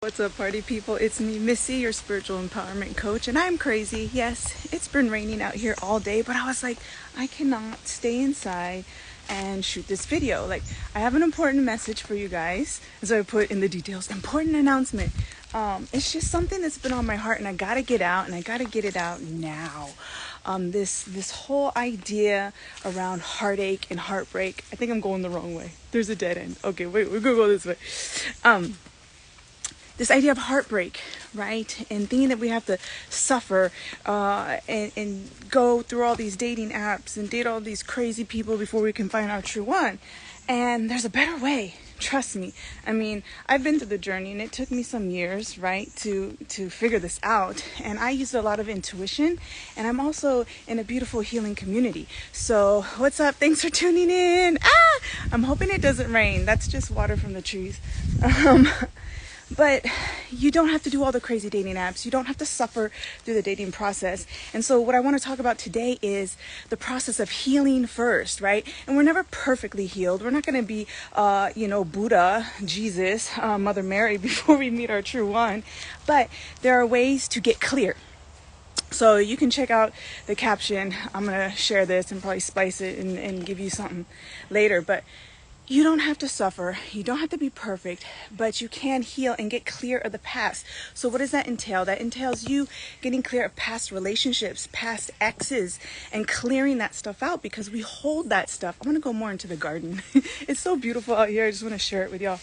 What's up, party people? It's me, Missy, your spiritual empowerment coach, and I'm crazy. Yes, it's been raining out here all day, but I was like, I cannot stay inside and shoot this video. Like, I have an important message for you guys, as I put in the details, important announcement. It's just something that's been on my heart, and I gotta get out, and I gotta get it out now. This whole idea around heartache and heartbreak. I think I'm going the wrong way. There's a dead end. Okay, wait, we're gonna go this way. This idea of heartbreak, right? And thinking that we have to suffer and go through all these dating apps and date all these crazy people before we can find our true one. And there's a better way. Trust me. I mean, I've been through the journey, and it took me some years, right, to figure this out. And I used a lot of intuition, and I'm also in a beautiful healing community. So what's up? Thanks for tuning in. I'm hoping it doesn't rain. That's just water from the trees. But you don't have to do all the crazy dating apps. You don't have to suffer through the dating process. And so what I want to talk about today is the process of healing first, right? And we're never perfectly healed. We're not going to be, Buddha, Jesus, Mother Mary before we meet our true one. But there are ways to get clear. So you can check out the caption. I'm going to share this and probably splice it and give you something later. But you don't have to suffer. You don't have to be perfect, but you can heal and get clear of the past. So what does that entail? That entails you getting clear of past relationships, past exes, and clearing that stuff out, because we hold that stuff. I want to go more into the garden. It's so beautiful out here. I just want to share it with y'all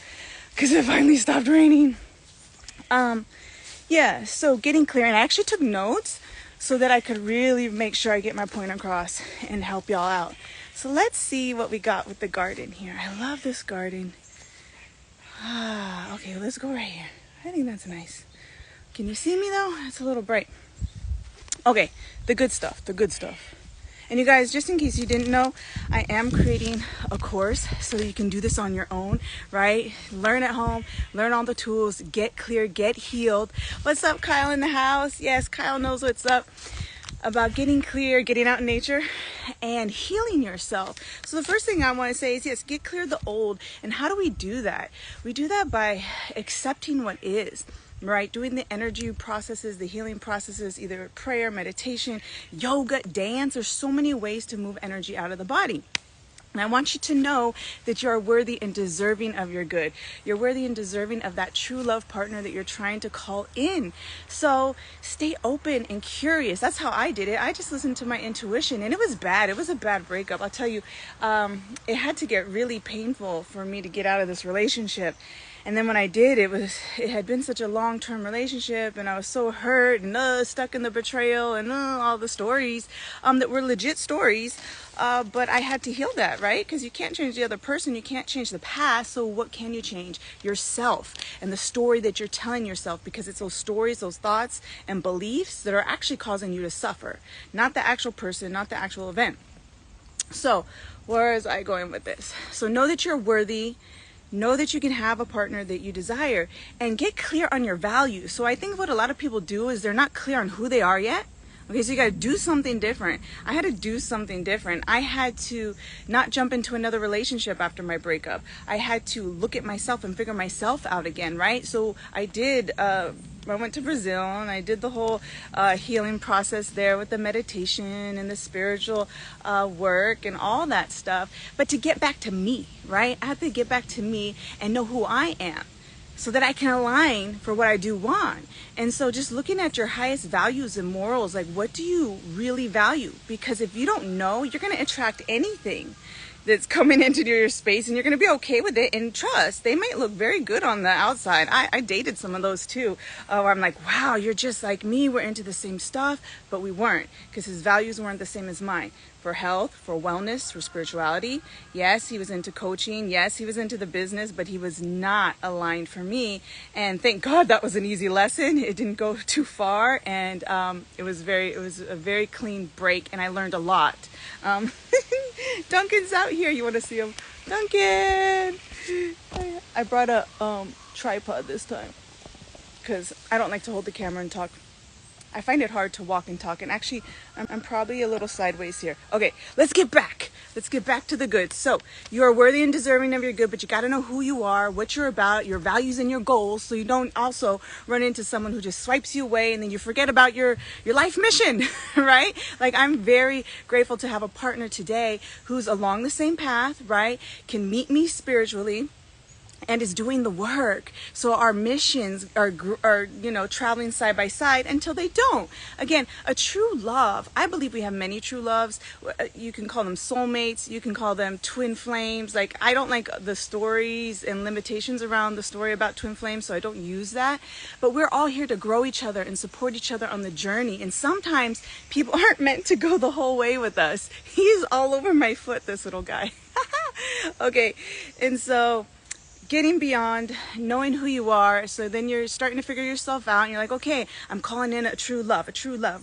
because it finally stopped raining. So getting clear. And I actually took notes so that I could really make sure I get my point across and help y'all out. So let's see what we got with the garden here. I love this garden. Okay, let's go right here. I think that's nice. Can you see me though? It's a little bright. Okay, the good stuff. And you guys, just in case you didn't know, I am creating a course so that you can do this on your own, right? Learn at home, learn all the tools, get clear, get healed. What's up, Kyle in the house? Yes, Kyle knows what's up. About getting clear, getting out in nature, and healing yourself. So the first thing I want to say is, yes, get clear of the old. And how do we do that? We do that by accepting what is, right? Doing the energy processes, the healing processes, either prayer, meditation, yoga, dance. There's so many ways to move energy out of the body. And I want you to know that you are worthy and deserving of your good. You're worthy and deserving of that true love partner that you're trying to call in. So stay open and curious. That's how I did it. I just listened to my intuition, and it was bad. It was a bad breakup. I'll tell you, it had to get really painful for me to get out of this relationship. And then when I did, it had been such a long-term relationship, and I was so hurt and stuck in the betrayal and all the stories that were legit stories. But I had to heal that, right? Because you can't change the other person. You can't change the past. So what can you change? Yourself and the story that you're telling yourself, because it's those stories, those thoughts and beliefs that are actually causing you to suffer, not the actual person, not the actual event. So where is I going with this? So know that you're worthy. Know that you can have a partner that you desire, and get clear on your values. So I think what a lot of people do is they're not clear on who they are yet. Okay, so you got to do something different. I had to do something different. I had to not jump into another relationship after my breakup. I had to look at myself and figure myself out again, right? So I did, I went to Brazil, and I did the whole healing process there with the meditation and the spiritual work and all that stuff. But to get back to me, right? I had to get back to me and know who I am, so that I can align for what I do want. And so just looking at your highest values and morals, like, what do you really value? Because if you don't know, you're going to attract anything that's coming into your space, and you're going to be okay with it. And trust, they might look very good on the outside. I dated some of those too, where I'm like, wow, you're just like me. We're into the same stuff, but we weren't, because his values weren't the same as mine. For health, for wellness, for spirituality. Yes, he was into coaching. Yes, he was into the business, but he was not aligned for me. And thank God that was an easy lesson. It didn't go too far, and it was a very clean break, and I learned a lot. Duncan's out here. You want to see him? Duncan! I brought a tripod this time because I don't like to hold the camera and talk. I find it hard to walk and talk, and actually I'm probably a little sideways here. Okay, let's get back let's get back to the good. So you are worthy and deserving of your good, but you got to know who you are, what you're about, your values and your goals, so you don't also run into someone who just swipes you away and then you forget about your life mission, right? Like, I'm very grateful to have a partner today who's along the same path, right? Can meet me spiritually and is doing the work. So our missions are traveling side by side until they don't. Again, a true love. I believe we have many true loves. You can call them soulmates. You can call them twin flames. Like, I don't like the stories and limitations around the story about twin flames, so I don't use that. But we're all here to grow each other and support each other on the journey. And sometimes people aren't meant to go the whole way with us. He's all over my foot, this little guy. Okay, and so getting beyond, knowing who you are, so then you're starting to figure yourself out and you're like, okay, I'm calling in a true love,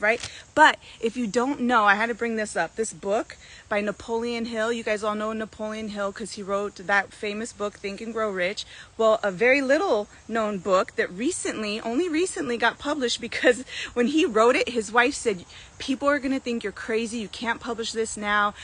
right? But if you don't know, I had to bring this up, this book by Napoleon Hill. You guys all know Napoleon Hill because he wrote that famous book, Think and Grow Rich. Well, a very little known book that only recently got published, because when he wrote it, his wife said, people are going to think you're crazy. You can't publish this now.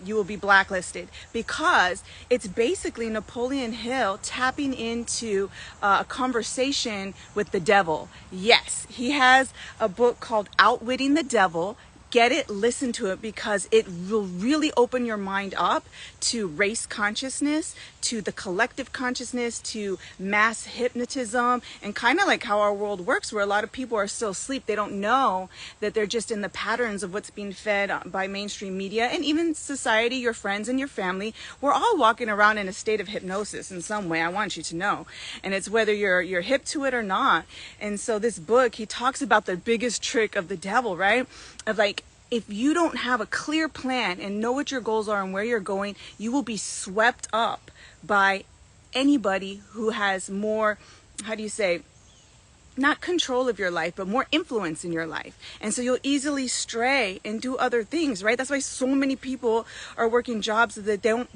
You will be blacklisted, because it's basically Napoleon Hill tapping into a conversation with the devil. Yes, he has a book called Outwitting the Devil. Get it, listen to it, because it will really open your mind up to race consciousness, to the collective consciousness, to mass hypnotism, and kind of like how our world works, where a lot of people are still asleep. They don't know that they're just in the patterns of what's being fed by mainstream media and even society, your friends and your family. We're all walking around in a state of hypnosis in some way, I want you to know. And it's whether you're hip to it or not. And so this book, he talks about the biggest trick of the devil, right? Of like, if you don't have a clear plan and know what your goals are and where you're going, you will be swept up by anybody who has more, not control of your life, but more influence in your life. And so you'll easily stray and do other things, right? That's why so many people are working jobs that they don't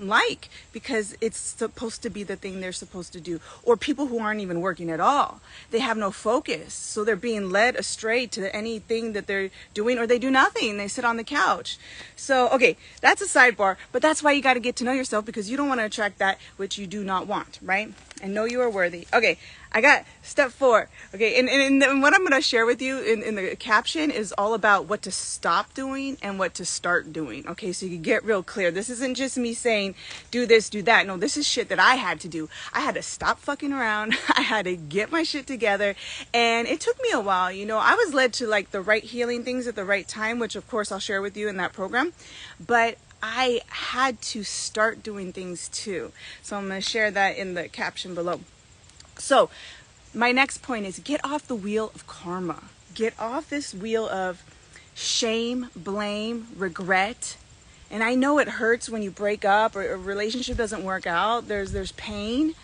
like, because it's supposed to be the thing they're supposed to do. Or people who aren't even working at all. They have no focus. So they're being led astray to anything that they're doing, or they do nothing. They sit on the couch. So, okay, that's a sidebar, but that's why you got to get to know yourself, because you don't want to attract that which you do not want, right? And know you are worthy. Okay, I got step 4. Okay, and what I'm going to share with you in the caption is all about what to stop doing and what to start doing. Okay, so you can get real clear. This isn't just me saying, do this, do that. No, this is shit that I had to do. I had to stop fucking around. I had to get my shit together. And it took me a while. You know, I was led to like the right healing things at the right time, which of course I'll share with you in that program. But I had to start doing things too. So I'm going to share that in the caption below. So my next point is, get off the wheel of karma. Get off this wheel of shame, blame, regret. And I know it hurts when you break up or a relationship doesn't work out. There's pain.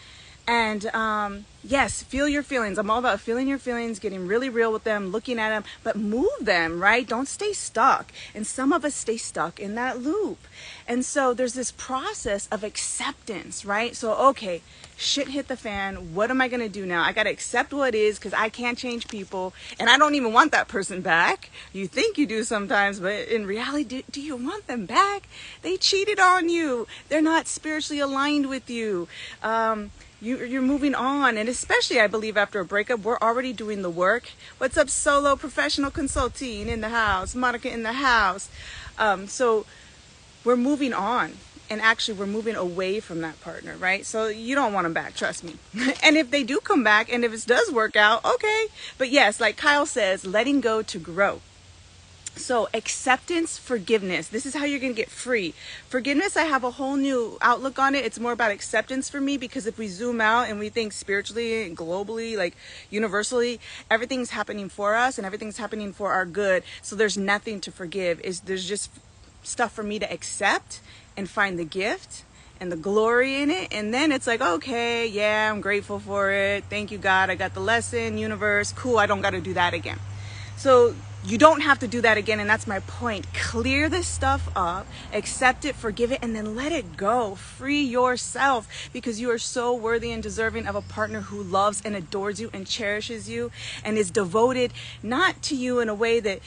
And yes, feel your feelings. I'm all about feeling your feelings, getting really real with them, looking at them, but move them, right? Don't stay stuck. And some of us stay stuck in that loop. And so there's this process of acceptance, right? So, okay, shit hit the fan. What am I going to do now? I got to accept what it is, because I can't change people. And I don't even want that person back. You think you do sometimes, but in reality, do you want them back? They cheated on you. They're not spiritually aligned with you. You're moving on. And especially, I believe, after a breakup, we're already doing the work. What's up, solo professional consulting in the house? Monica in the house. So we're moving on. And actually, we're moving away from that partner, right? So you don't want them back, trust me. And if they do come back, and if it does work out, okay. But yes, like Kyle says, letting go to grow. So acceptance, forgiveness. This is how you're going to get free. Forgiveness, I have a whole new outlook on it. It's more about acceptance for me, because if we zoom out and we think spiritually and globally, like universally, everything's happening for us and everything's happening for our good. So there's nothing to forgive. There's just stuff for me to accept and find the gift and the glory in it. And then it's like, okay, yeah, I'm grateful for it. Thank you, God. I got the lesson, universe. Cool. I don't got to do that again. So You don't have to do that again, and that's my point. Clear this stuff up, accept it, forgive it, and then let it go. Free yourself, because you are so worthy and deserving of a partner who loves and adores you and cherishes you and is devoted not to you in a way that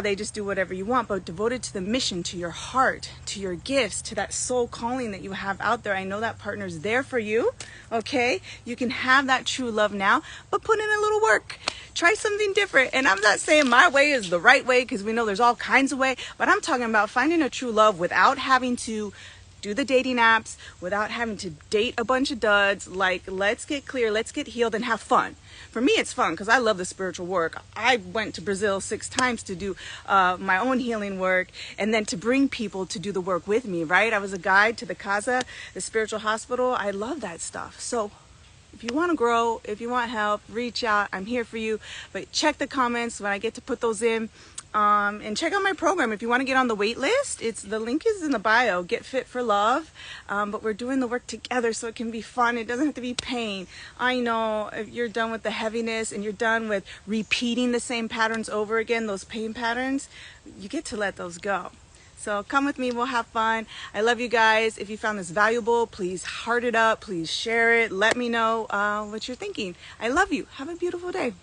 they just do whatever you want, but devoted to the mission, to your heart, to your gifts, to that soul calling that you have out there. I know that partner's there for you, okay? You can have that true love now, but put in a little work. Try something different. And I'm not saying my way is the right way, because we know there's all kinds of ways, but I'm talking about finding a true love without having to do the dating apps, without having to date a bunch of duds. Like, let's get clear, let's get healed and have fun. For me, it's fun because I love the spiritual work. I went to Brazil 6 times to do my own healing work, and then to bring people to do the work with me, right? I was a guide to the Casa, the spiritual hospital. I love that stuff. So if you want to grow, if you want help, reach out. I'm here for you. But check the comments when I get to put those in. And check out my program if you want to get on the wait list. The link is in the bio. Get Fit for Love. But we're doing the work together so it can be fun. It doesn't have to be pain. I know if you're done with the heaviness and you're done with repeating the same patterns over again, those pain patterns, you get to let those go. So come with me, we'll have fun. I love you guys. If you found this valuable, please heart it up, please share it. Let me know what you're thinking. I love you. Have a beautiful day.